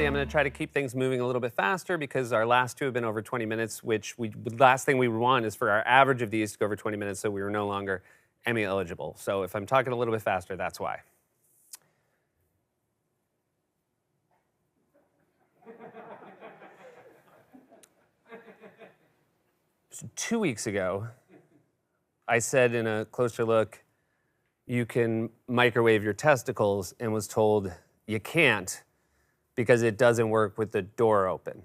I'm going to try to keep things moving a little bit faster because our last two have been over 20 minutes, which the last thing we would want is for our average of these to go over 20 minutes, so we were no longer Emmy eligible. So if I'm talking a little bit faster, that's why. So 2 weeks ago, I said in a closer look, you can microwave your testicles, and was told you can't because it doesn't work with the door open.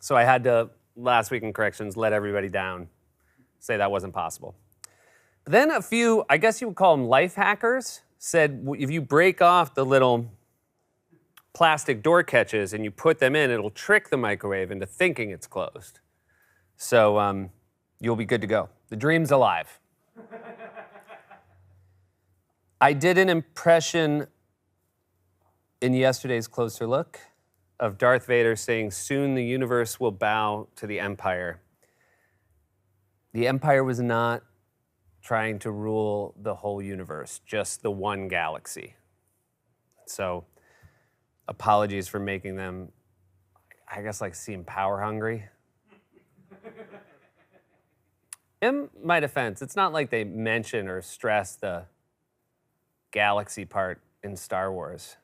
So I had to, last week in corrections, let everybody down, say that wasn't possible. But then a few, I guess you would call them life hackers, said if you break off the little plastic door catches and you put them in, it'll trick the microwave into thinking it's closed. So you'll be good to go. The dream's alive. I did an impression in yesterday's Closer Look of Darth Vader saying, "Soon the universe will bow to the Empire." The Empire was not trying to rule the whole universe, just the one galaxy. So apologies for making them, I guess, like seem power hungry. In my defense, it's not like they mention or stress the galaxy part in Star Wars.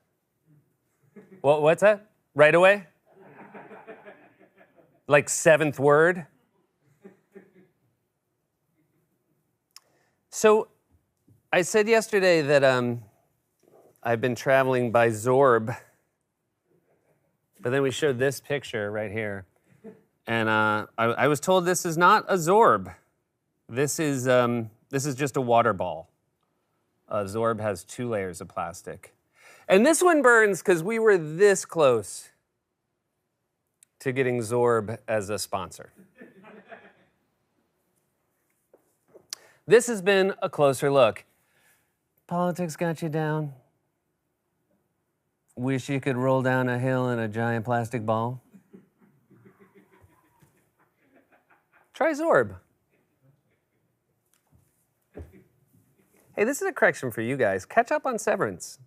What's that? Right away? Like seventh word? So I said yesterday that I've been traveling by Zorb, but then we showed this picture right here, and I was told this is not a Zorb. This is just a water ball. Zorb has 2 layers of plastic. And this one burns because we were this close to getting Zorb as a sponsor. This has been a Closer Look. Politics got you down? Wish you could roll down a hill in a giant plastic ball? Try Zorb. Hey, this is a correction for you guys. Catch up on Severance.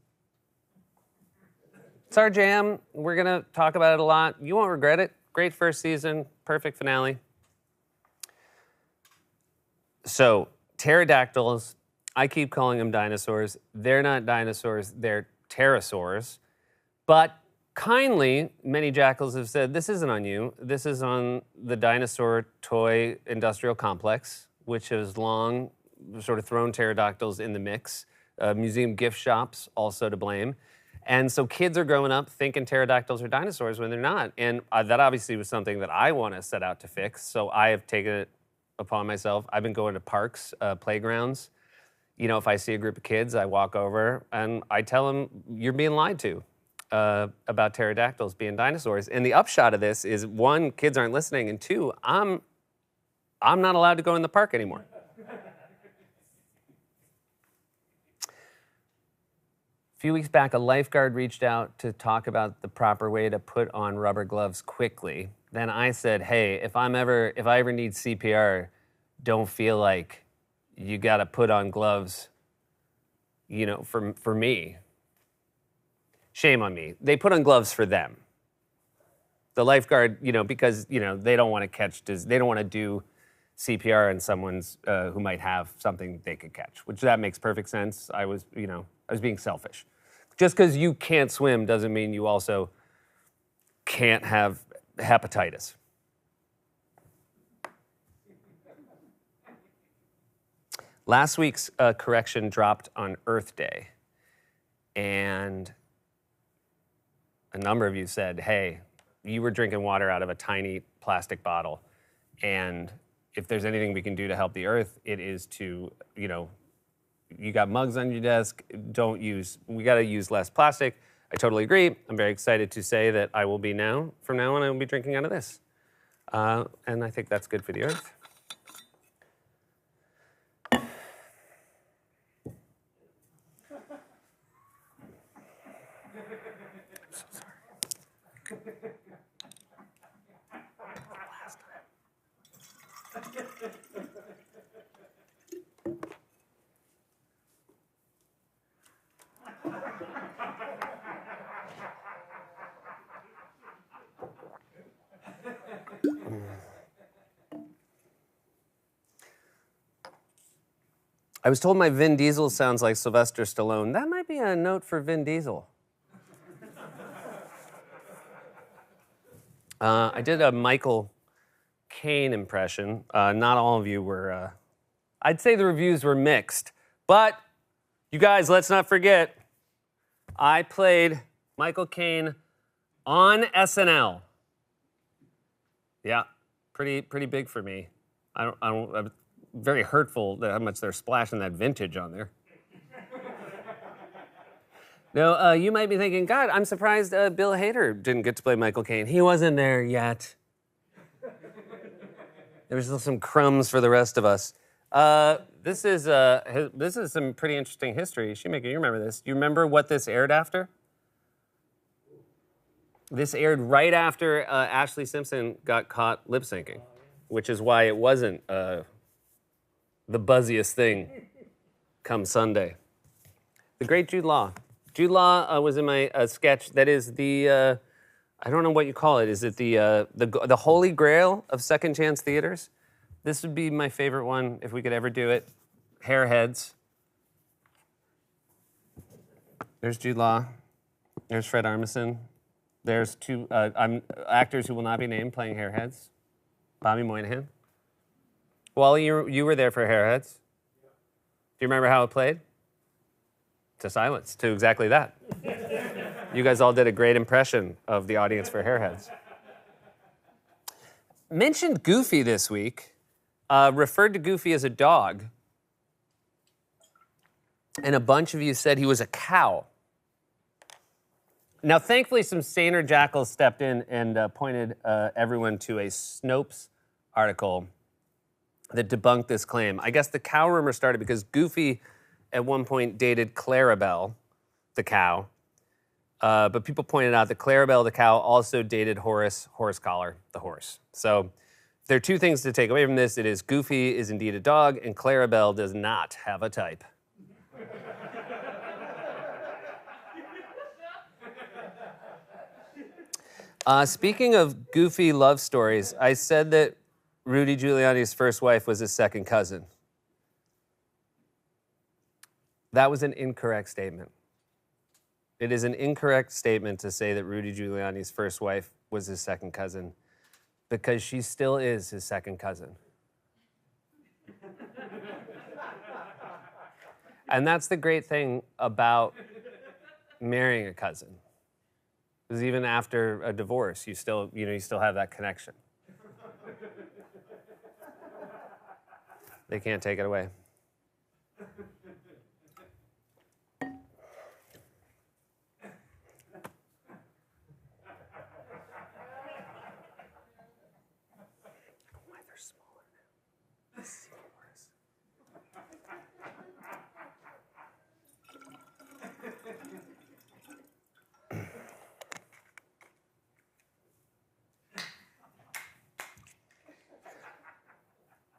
It's our jam. We're going to talk about it a lot. You won't regret it. Great first season, perfect finale. So, pterodactyls, I keep calling them dinosaurs. They're not dinosaurs, they're pterosaurs. But kindly, many jackals have said, this isn't on you. This is on the dinosaur toy industrial complex, which has long sort of thrown pterodactyls in the mix. Museum gift shops also to blame. And so kids are growing up thinking pterodactyls are dinosaurs when they're not. And that obviously was something that I want to set out to fix. So I have taken it upon myself. I've been going to parks, playgrounds. You know, if I see a group of kids, I walk over and I tell them, you're being lied to about pterodactyls being dinosaurs. And the upshot of this is, 1, kids aren't listening, and 2, I'm not allowed to go in the park anymore. A few weeks back, a lifeguard reached out to talk about the proper way to put on rubber gloves quickly. Then I said, hey, if I ever need CPR, don't feel like you got to put on gloves, you know, for me. Shame on me. They put on gloves for them. The lifeguard, you know, because, you know, they don't want to catch, they don't want to do CPR on someone's who might have something they could catch, which that makes perfect sense. I was being selfish. Just because you can't swim doesn't mean you also can't have hepatitis. Last week's correction dropped on Earth Day, and a number of you said, hey, you were drinking water out of a tiny plastic bottle, and if there's anything we can do to help the Earth, it is to, you know, you got mugs on your desk, we gotta use less plastic. I totally agree. I'm very excited to say that I will be from now on, I will be drinking out of this. And I think that's good for the Earth. I'm so sorry. Last time. I was told my Vin Diesel sounds like Sylvester Stallone. That might be a note for Vin Diesel. I did a Michael Caine impression. Not all of you were... I'd say the reviews were mixed. But, you guys, let's not forget, I played Michael Caine on SNL. Yeah, pretty big for me. I'm very hurtful how much they're splashing that vintage on there. Now, you might be thinking, God, I'm surprised Bill Hader didn't get to play Michael Caine. He wasn't there yet. There was still some crumbs for the rest of us. This is some pretty interesting history. Shoemaker, you remember this. Do you remember what this aired after? This aired right after Ashley Simpson got caught lip syncing, which is why it wasn't the buzziest thing come Sunday. The great Jude Law. Jude Law was in my sketch that is the, I don't know what you call it. Is it the holy grail of second chance theaters? This would be my favorite one if we could ever do it. Hairheads. There's Jude Law. There's Fred Armisen. There's two actors who will not be named playing Hairheads. Bobby Moynihan. Wally, you were there for Hairheads. Do you remember how it played? To silence, to exactly that. You guys all did a great impression of the audience for Hairheads. Mentioned Goofy this week, referred to Goofy as a dog, and a bunch of you said he was a cow. Now, thankfully, some saner jackals stepped in and pointed everyone to a Snopes article that debunked this claim. I guess the cow rumor started because Goofy at one point dated Clarabelle, the cow. But people pointed out that Clarabelle, the cow, also dated Horace Collar, the horse. So there are two things to take away from this. It is Goofy is indeed a dog, and Clarabelle does not have a type. Speaking of goofy love stories, I said that Rudy Giuliani's first wife was his second cousin. That was an incorrect statement. It is an incorrect statement to say that Rudy Giuliani's first wife was his second cousin, because she still is his second cousin. And that's the great thing about marrying a cousin. Because even after a divorce, you still have that connection. They can't take it away. Why they're smaller now?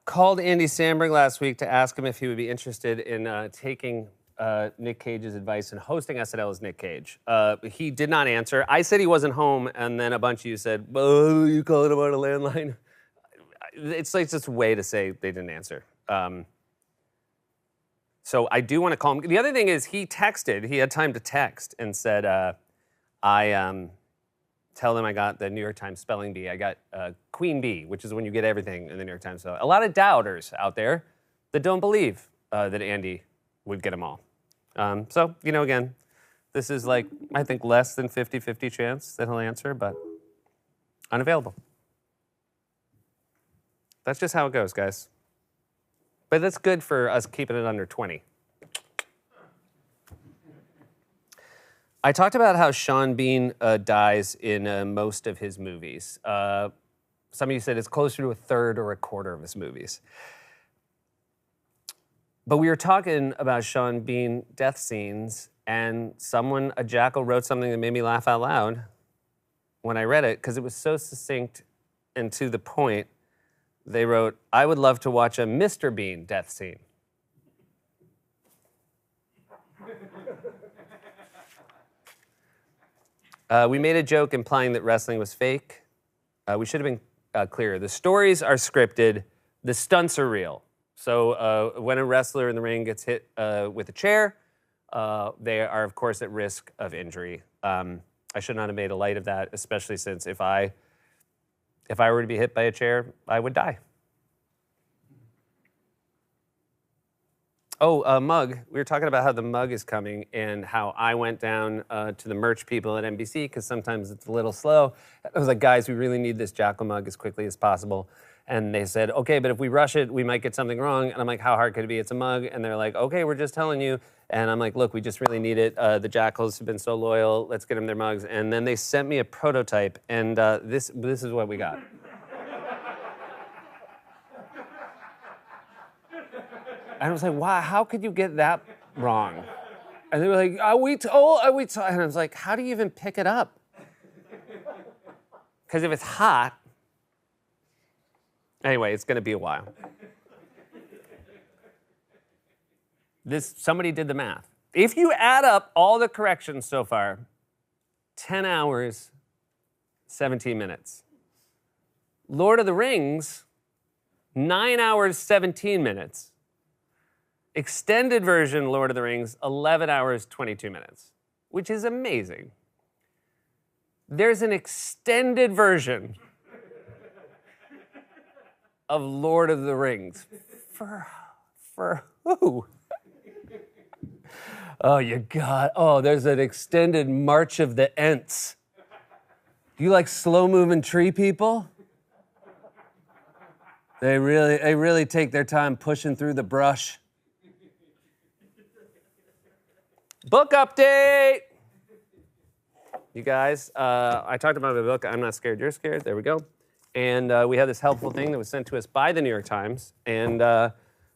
Called Andy Samberg last week to ask him if he would be interested in taking Nick Cage's advice and hosting SNL as Nick Cage. He did not answer. I said he wasn't home, and then a bunch of you said, "Oh, you calling him on a landline?" It's like just a way to say they didn't answer. So I do want to call him. The other thing is he texted. He had time to text and said, tell them I got the New York Times spelling bee. I got Queen Bee, which is when you get everything in the New York Times. A lot of doubters out there that don't believe that Andy would get them all. So, again, this is like, I think, less than 50-50 chance that he'll answer, but unavailable. That's just how it goes, guys. But that's good for us keeping it under 20. I talked about how Sean Bean dies in most of his movies. Some of you said it's closer to a third or a quarter of his movies. But we were talking about Sean Bean death scenes, and a jackal wrote something that made me laugh out loud when I read it, because it was so succinct and to the point. They wrote, "I would love to watch a Mr. Bean death scene." We made a joke implying that wrestling was fake. We should have been clearer. The stories are scripted. The stunts are real. So when a wrestler in the ring gets hit with a chair, they are, of course, at risk of injury. I should not have made a light of that, especially since if I were to be hit by a chair, I would die. Oh, mug. We were talking about how the mug is coming and how I went down to the merch people at NBC because sometimes it's a little slow. I was like, guys, we really need this Jackal mug as quickly as possible. And they said, okay, but if we rush it, we might get something wrong. And I'm like, how hard could it be? It's a mug. And they're like, okay, we're just telling you. And I'm like, look, we just really need it. The Jackals have been so loyal. Let's get them their mugs. And then they sent me a prototype. And this is what we got. And I was like, wow, how could you get that wrong? And they were like, are we told? And I was like, how do you even pick it up? Because if it's hot, anyway, it's going to be a while. Somebody did the math. If you add up all the corrections so far, 10 hours, 17 minutes. Lord of the Rings, 9 hours, 17 minutes. Extended version Lord of the Rings, 11 hours, 22 minutes, which is amazing. There's an extended version of Lord of the Rings. For who? Oh, you got, there's an extended March of the Ents. Do you like slow-moving tree people? They really take their time pushing through the brush. Book update! You guys, I talked about my book, I'm Not Scared, You're Scared. There we go. And we had this helpful thing that was sent to us by the New York Times. And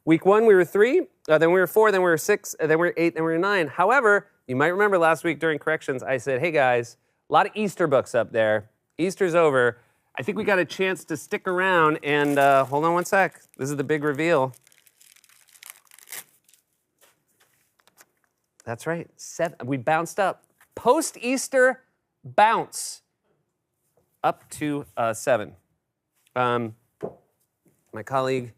week 1, we were 3, then we were 4, then we were 6, then we were 8, then we were 9. However, you might remember last week during corrections, I said, hey guys, a lot of Easter books up there. Easter's over. I think we got a chance to stick around and hold on one sec. This is the big reveal. That's right. We bounced up. Post-Easter bounce up to 7. My colleague,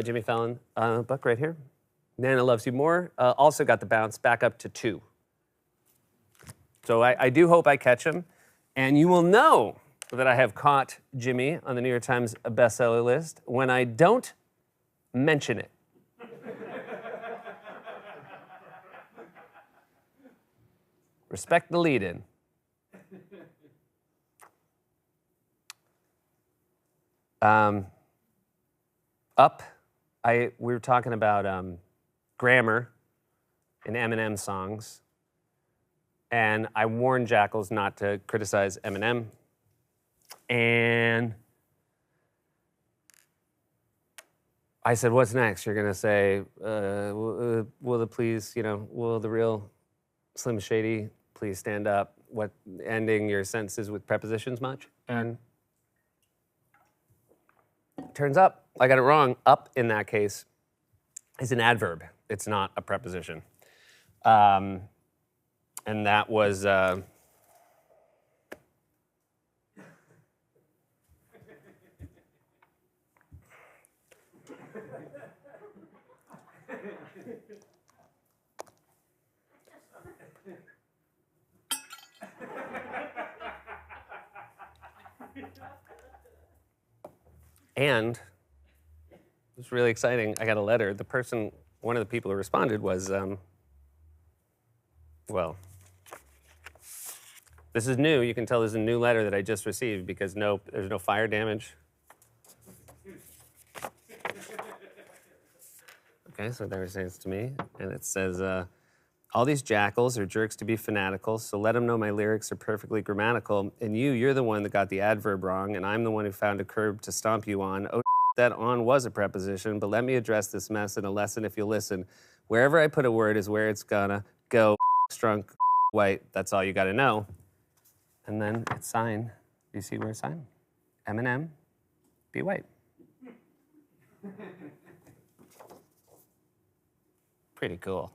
Jimmy Fallon, book right here. Nana Loves You More, also got the bounce back up to 2. So I do hope I catch him. And you will know that I have caught Jimmy on the New York Times bestseller list when I don't mention it. Respect the lead-in. We were talking about grammar in Eminem songs, and I warned Jackals not to criticize Eminem. And I said, what's next? You're gonna say, will the real Slim Shady please stand up? What, ending your sentences with prepositions much? And turns up, I got it wrong. Up, in that case, is an adverb. It's not a preposition. And that was... And it was really exciting. I got a letter. One of the people who responded was, well, this is new. You can tell there's a new letter that I just received because there's no fire damage. Okay, so they were saying this to me, and it says, all these jackals are jerks to be fanatical, so let them know my lyrics are perfectly grammatical, and you're the one that got the adverb wrong, and I'm the one who found a curb to stomp you on. Oh, that on was a preposition, but let me address this mess in a lesson if you'll listen. Wherever I put a word is where it's gonna go. Strunk, white, that's all you gotta know. And then it's signed. Do you see where it's signed? Eminem, be white. Pretty cool.